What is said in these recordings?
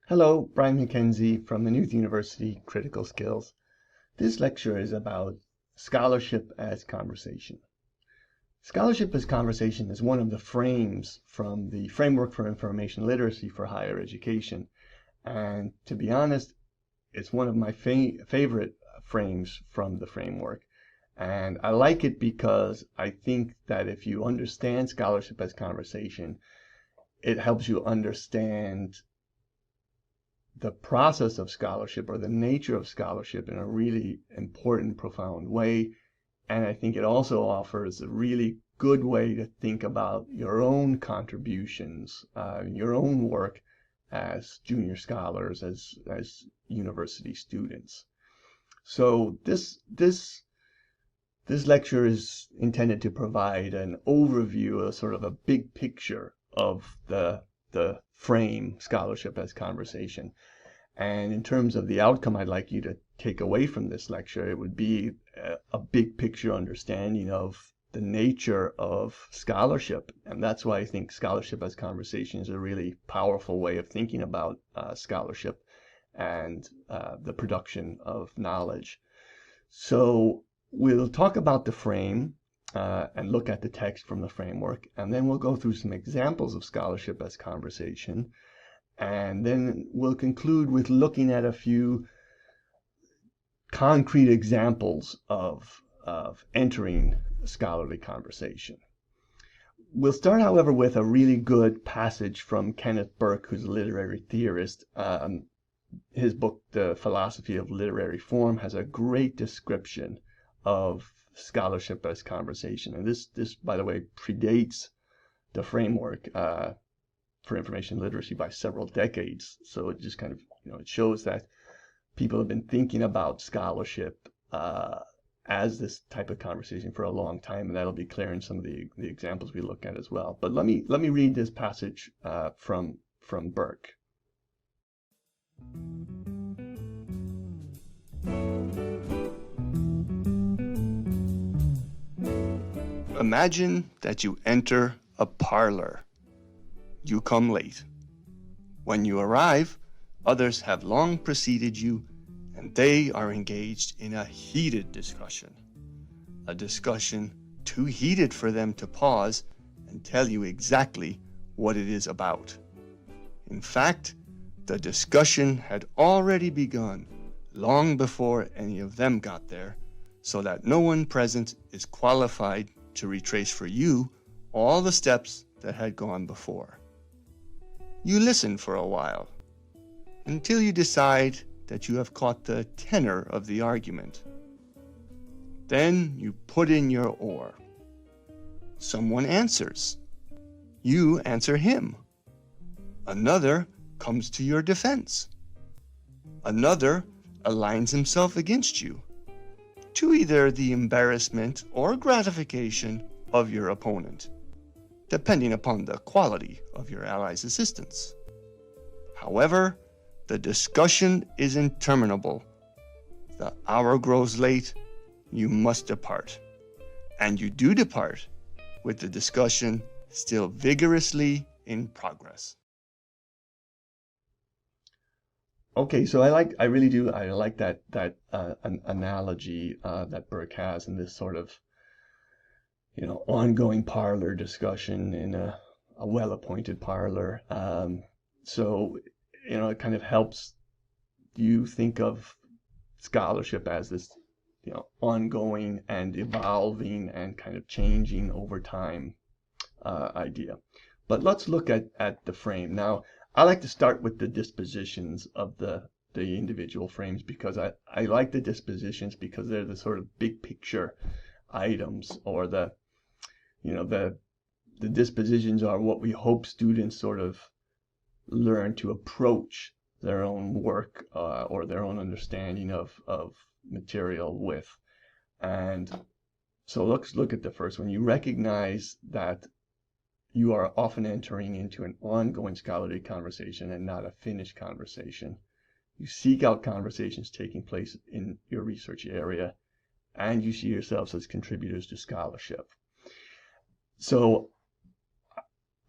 Hello, Brian McKenzie from the Newth University Critical Skills. This lecture is about scholarship as conversation. Scholarship as conversation is one of the frames from the Framework for Information Literacy for Higher Education. And to be honest, it's one of my favorite frames from the framework. And I like it because I think that if you understand scholarship as conversation, it helps you understand the process of scholarship or the nature of scholarship in a really important, profound way. And I think it also offers a really good way to think about your own contributions, your own work as junior scholars, as university students. So this lecture is intended to provide an overview, a sort of a big picture of the frame scholarship as conversation. And in terms of the outcome I'd like you to take away from this lecture, it would be a big picture understanding of the nature of scholarship. And that's why I think scholarship as conversation is a really powerful way of thinking about scholarship and the production of knowledge. So we'll talk about the frame and look at the text from the framework, and then we'll go through some examples of scholarship as conversation, and then we'll conclude with looking at a few concrete examples of entering scholarly conversation. We'll start, however, with a really good passage from Kenneth Berk, who's a literary theorist. His book, The Philosophy of Literary Form, has a great description of scholarship as conversation. And this, by the way, predates the framework for information literacy by several decades. So it just kind of, it shows that people have been thinking about scholarship as this type of conversation for a long time, and that'll be clear in some of the examples we look at as well. But let me read this passage from Berk. Imagine that you enter a parlor. You come late. When you arrive, others have long preceded you, and they are engaged in a heated discussion. A discussion too heated for them to pause and tell you exactly what it is about. In fact, the discussion had already begun long before any of them got there, so that no one present is qualified to retrace for you all the steps that had gone before. You listen for a while, until you decide that you have caught the tenor of the argument. Then you put in your oar. Someone answers. You answer him. Another comes to your defense. Another aligns himself against you, to either the embarrassment or gratification of your opponent, depending upon the quality of your ally's assistance. However, the discussion is interminable. The hour grows late, you must depart. And you do depart, with the discussion still vigorously in progress. Okay, so I really do like that an analogy that Berk has in this sort of ongoing parlor discussion in a well-appointed parlor. So it kind of helps you think of scholarship as this ongoing and evolving and kind of changing over time idea. But let's look at the frame now. I like to start with the dispositions of the individual frames, because I like the dispositions because they're the sort of big picture items, or the dispositions are what we hope students sort of learn to approach their own work or their own understanding of material with. And so let's look at the first one. You recognize that you are often entering into an ongoing scholarly conversation and not a finished conversation. You seek out conversations taking place in your research area, and you see yourselves as contributors to scholarship. So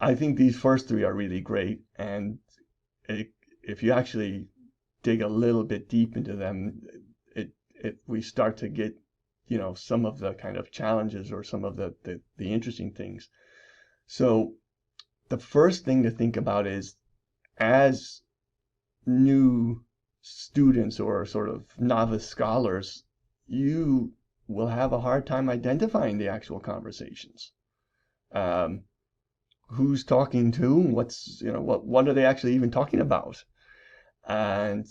I think these first three are really great, and if you actually dig a little bit deep into them, we start to get, some of the kind of challenges or some of the interesting things. So the first thing to think about is, as new students or sort of novice scholars, you will have a hard time identifying the actual conversations. Who's talking to? What are they actually even talking about? And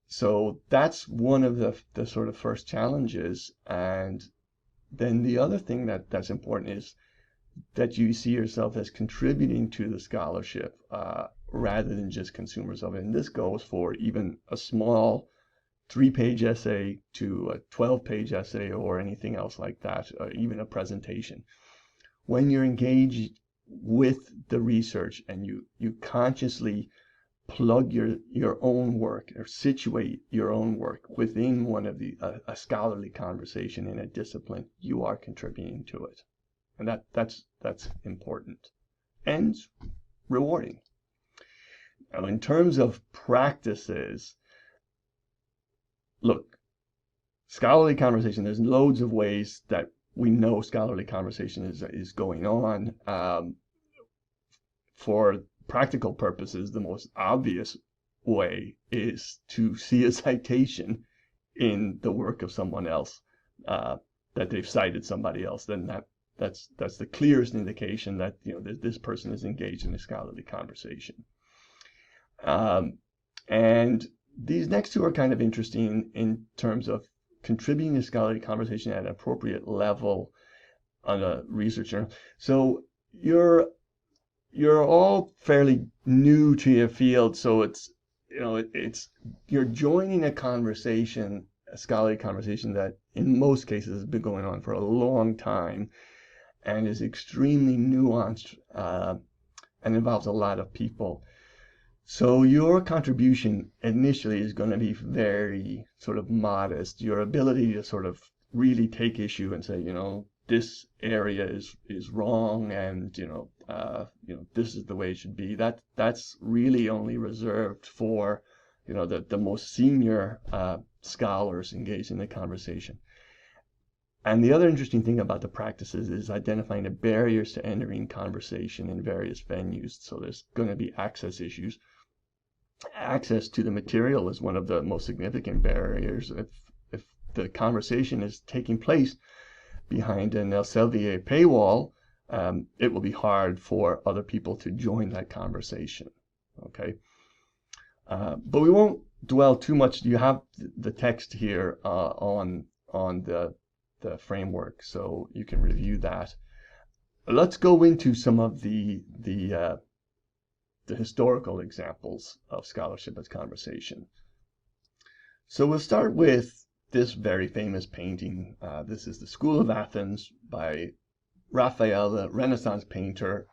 so that's one of the sort of first challenges. And then the other thing that's important is that you see yourself as contributing to the scholarship rather than just consumers of it. And this goes for even a small 3-page essay to a 12-page essay or anything else like that, or even a presentation. When you're engaged with the research and you consciously plug your own work or situate your own work within one of a scholarly conversation in a discipline, you are contributing to it. And that's important and rewarding. Now, in terms of practices, look, scholarly conversation, there's loads of ways that we know scholarly conversation is going on. For practical purposes, the most obvious way is to see a citation in the work of someone else, that they've cited somebody else. Then that's the clearest indication that this person is engaged in a scholarly conversation. And these next two are kind of interesting in terms of contributing to scholarly conversation at an appropriate level on a research journal. So you're all fairly new to your field, so it's you're joining a conversation, a scholarly conversation that in most cases has been going on for a long time and is extremely nuanced and involves a lot of people. So your contribution initially is going to be very sort of modest. Your ability to sort of really take issue and say, this area is wrong, and this is the way it should be. That's really only reserved for the most senior scholars engaged in the conversation. And the other interesting thing about the practices is identifying the barriers to entering conversation in various venues. So there's going to be access issues. Access to the material is one of the most significant barriers. If the conversation is taking place behind an Elsevier paywall, it will be hard for other people to join that conversation. Okay, but we won't dwell too much. You have the text here on the framework, so you can review that. Let's go into some of the historical examples of scholarship as conversation. So we'll start with this very famous painting. This is the School of Athens by Raphael, the Renaissance painter,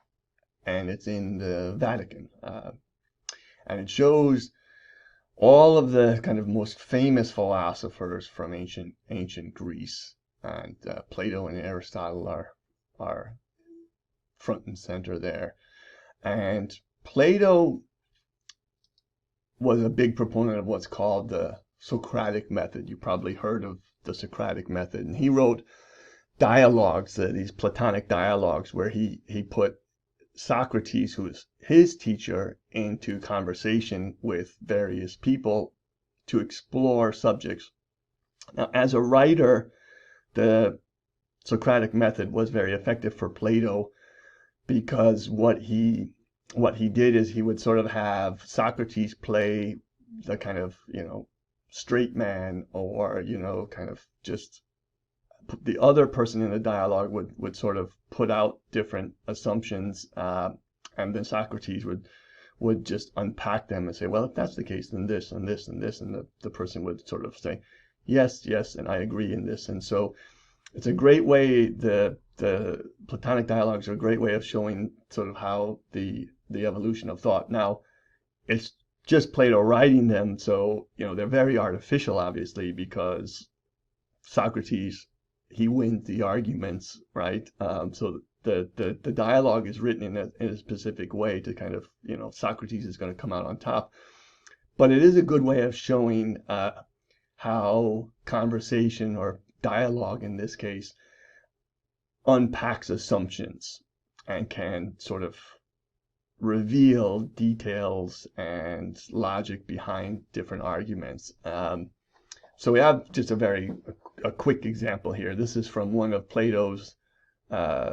and it's in the Vatican. And it shows all of the kind of most famous philosophers from ancient Greece, and Plato and Aristotle are front and center there. And Plato was a big proponent of what's called the Socratic Method. You probably heard of the Socratic Method. And he wrote dialogues, these Platonic dialogues, where he put Socrates, who was his teacher, into conversation with various people to explore subjects. Now, as a writer, the Socratic Method was very effective for Plato, because what he did is he would sort of have Socrates play the kind of, straight man, or, kind of just the other person in the dialogue would sort of put out different assumptions, and then Socrates would just unpack them and say, well, if that's the case, then this and this and this, and the person would sort of say, yes, and I agree in this. And so it's a great way, the Platonic dialogues are a great way of showing sort of how the evolution of thought. Now, it's just Plato writing them, so they're very artificial, obviously, because Socrates he wins the arguments, right? So the dialogue is written in a specific way to kind of, Socrates is going to come out on top. But it is a good way of showing how conversation, or dialogue in this case, unpacks assumptions and can sort of reveal details and logic behind different arguments. So we have just a quick example here. This is from one of Plato's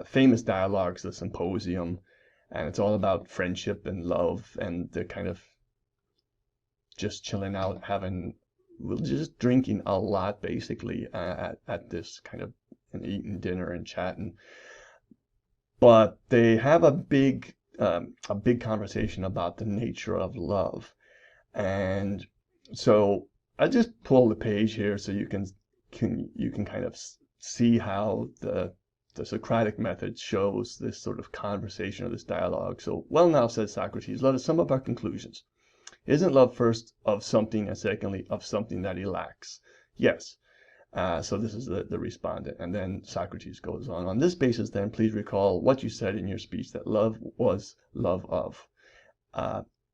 famous dialogues, the Symposium, and it's all about friendship and love, and they're kind of just chilling out, just drinking a lot, basically, at this kind of, and eating dinner and chatting. But they have a big conversation about the nature of love. And so I just pulled the page here so you can kind of see how the Socratic method shows this sort of conversation, or this dialogue. So, well, now, says Socrates, let us sum up our conclusions. Isn't love first of something, and secondly of something that he lacks? Yes. So this is the respondent. And then Socrates goes on this basis, then, please recall what you said in your speech, that love was love of.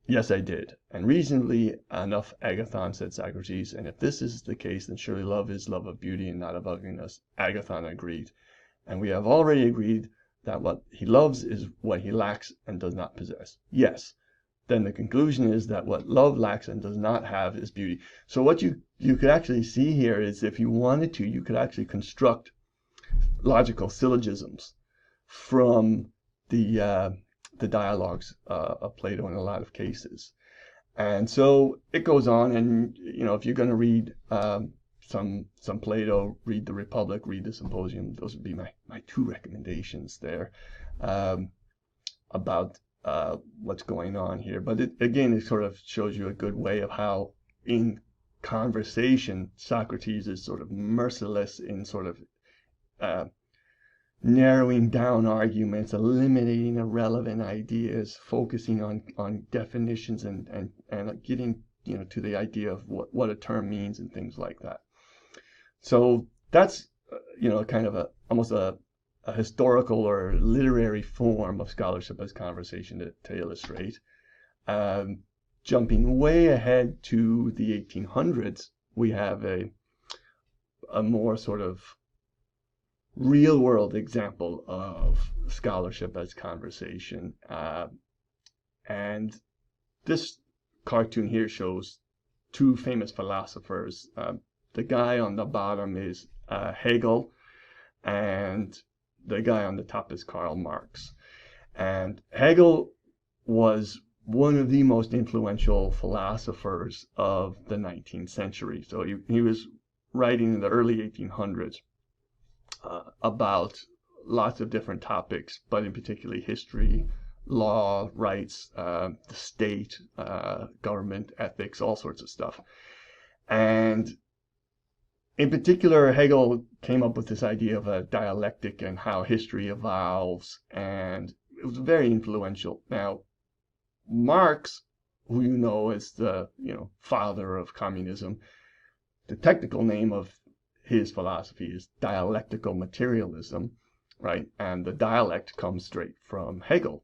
Yes, I did. And reasonably enough, Agathon, said Socrates. And if this is the case, then surely love is love of beauty and not of ugliness. Agathon agreed. And we have already agreed that what he loves is what he lacks and does not possess. Yes. Then the conclusion is that what love lacks and does not have is beauty. So what you could actually see here is, if you wanted to, you could actually construct logical syllogisms from the dialogues of Plato in a lot of cases. And so it goes on, and if you're going to read some Plato, read the Republic, read the Symposium. Those would be my two recommendations there about what's going on here. But it sort of shows you a good way of how, in conversation, Socrates is sort of merciless in sort of narrowing down arguments, eliminating irrelevant ideas, focusing on definitions, and getting to the idea of what a term means and things like that. So that's kind of almost a historical or literary form of scholarship as conversation to illustrate. Jumping way ahead to the 1800s, we have a more sort of real-world example of scholarship as conversation. And this cartoon here shows two famous philosophers. The guy on the bottom is Hegel, and the guy on the top is Karl Marx. And Hegel was one of the most influential philosophers of the 19th century. So he was writing in the early 1800s about lots of different topics, but in particular history, law, rights, the state, government, ethics, all sorts of stuff. And in particular, Hegel came up with this idea of a dialectic and how history evolves, and it was very influential. Now, Marx, who you know as the father of communism, the technical name of his philosophy is dialectical materialism, right? And the dialect comes straight from Hegel.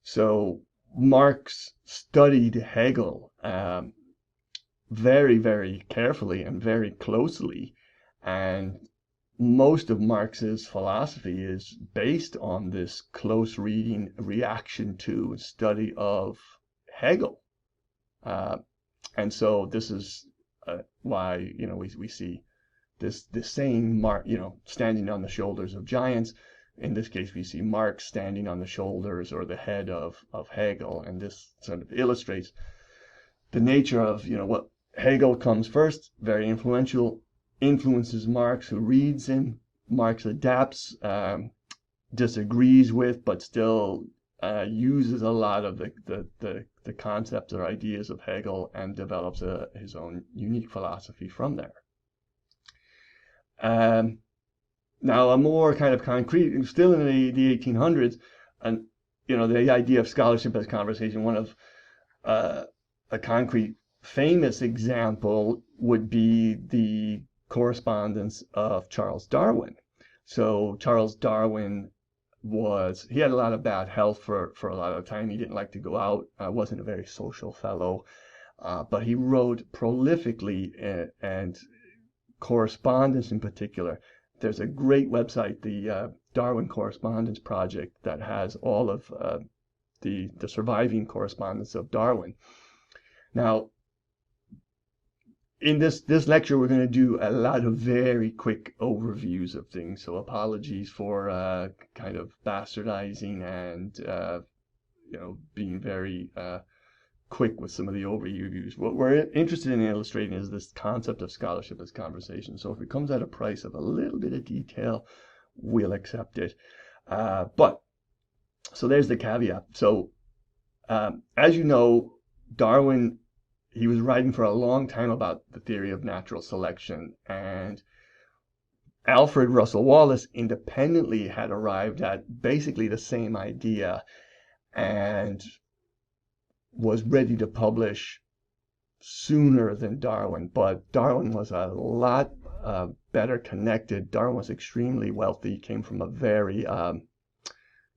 So Marx studied Hegel very, very carefully and very closely, and most of Marx's philosophy is based on this close reading, reaction to, study of Hegel. And so this is why we see this saying, standing on the shoulders of giants. In this case, we see Marx standing on the shoulders or the head of Hegel, and this sort of illustrates the nature of what Hegel comes first, very influential, influences Marx, who reads him. Marx adapts, disagrees with, but still uses a lot of the concepts or ideas of Hegel, and develops his own unique philosophy from there. Now, a more kind of concrete, still in the 1800s, and the idea of scholarship as conversation, one of a concrete famous example would be the correspondence of Charles Darwin. So Charles Darwin he had a lot of bad health for a lot of time. He didn't like to go out, wasn't a very social fellow, but he wrote prolifically, and correspondence in particular. There's a great website, the Darwin Correspondence Project, that has all of the surviving correspondence of Darwin. Now, in this lecture, we're going to do a lot of very quick overviews of things, so apologies for kind of bastardizing and being very quick with some of the overviews. What we're interested in illustrating is this concept of scholarship as conversation. So if it comes at a price of a little bit of detail, we'll accept it. So there's the caveat. So as you know, Darwin, he was writing for a long time about the theory of natural selection, and Alfred Russel Wallace independently had arrived at basically the same idea and was ready to publish sooner than Darwin. But Darwin was a lot better connected. Darwin was extremely wealthy, came from a very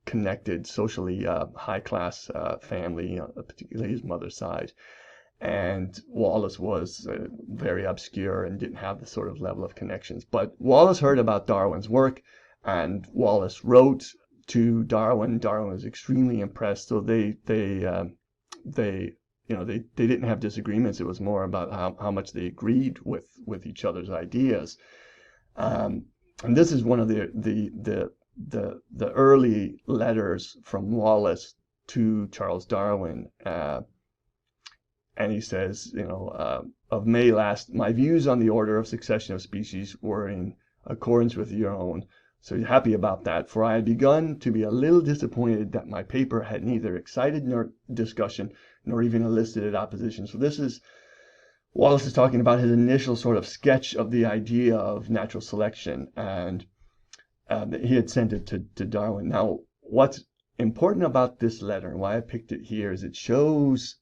connected, socially high-class family, particularly his mother's side. And Wallace was very obscure and didn't have the sort of level of connections. But Wallace heard about Darwin's work, and Wallace wrote to Darwin. Darwin was extremely impressed. So they didn't have disagreements. It was more about how much they agreed with each other's ideas. And this is one of the early letters from Wallace to Charles Darwin. And he says, of May last, my views on the order of succession of species were in accordance with your own. So he's happy about that. For I had begun to be a little disappointed that my paper had neither excited nor discussion, nor even elicited opposition. So Wallace is talking about his initial sort of sketch of the idea of natural selection, and he had sent it to Darwin. Now, what's important about this letter, and why I picked it here, is it shows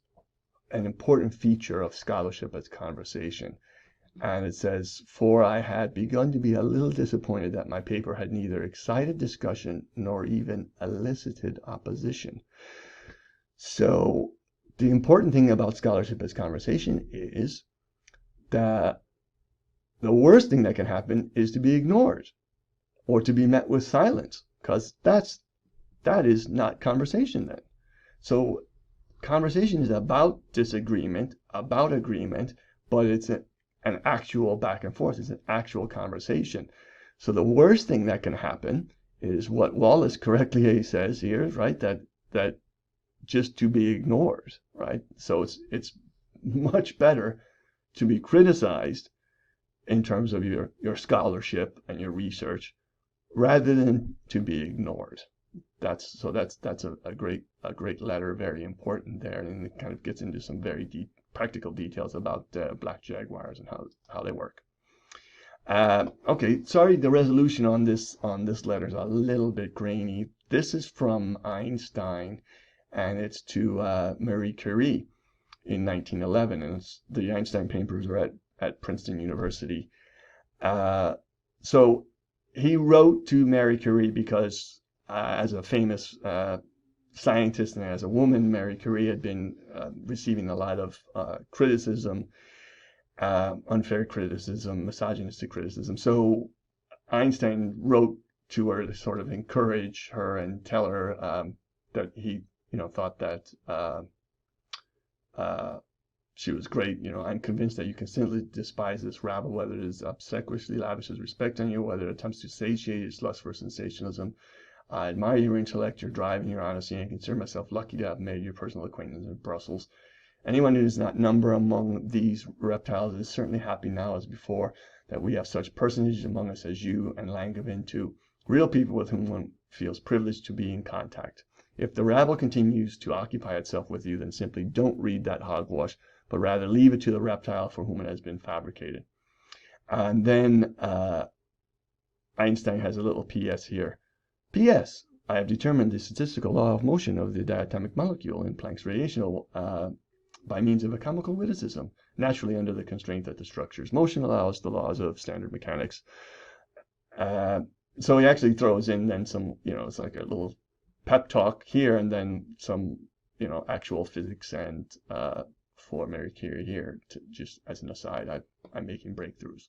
an important feature of scholarship as conversation. And it says, for I had begun to be a little disappointed that my paper had neither excited discussion nor even elicited opposition. So the important thing about scholarship as conversation is that the worst thing that can happen is to be ignored or to be met with silence, because that is not conversation then. So conversation is about disagreement, about agreement, but it's an actual back and forth. It's an actual conversation. So the worst thing that can happen is what Wallace correctly says here, right? That just to be ignored, right? So it's much better to be criticized in terms of your scholarship and your research rather than to be ignored. That's a great letter, very important there, and it kind of gets into some very deep practical details about black jaguars and how they work. Okay, sorry, the resolution on this letter is a little bit grainy. This is from Einstein, and it's to Marie Curie in 1911, and the Einstein papers are at Princeton University. So he wrote to Marie Curie because as a famous scientist and as a woman, Marie Curie had been receiving a lot of criticism, unfair criticism, misogynistic criticism. So Einstein wrote to her to sort of encourage her and tell her that he, thought that she was great. I'm convinced that you can simply despise this rabble, whether it is obsequiously lavishes respect on you, whether it attempts to satiate its lust for sensationalism. I admire your intellect, your drive, and your honesty, and I consider myself lucky to have made your personal acquaintance in Brussels. Anyone who does not number among these reptiles is certainly happy now as before that we have such personages among us as you and Langevin too, real people with whom one feels privileged to be in contact. If the rabble continues to occupy itself with you, then simply don't read that hogwash, but rather leave it to the reptile for whom it has been fabricated. And then Einstein has a little P.S. here. P.S. I have determined the statistical law of motion of the diatomic molecule in Planck's radiation by means of a chemical witticism, naturally under the constraint that the structure's motion allows the laws of standard mechanics. So he actually throws in then some, it's like a little pep talk here, and then some, actual physics and for Mary Curie here, to just as an aside, I'm making breakthroughs.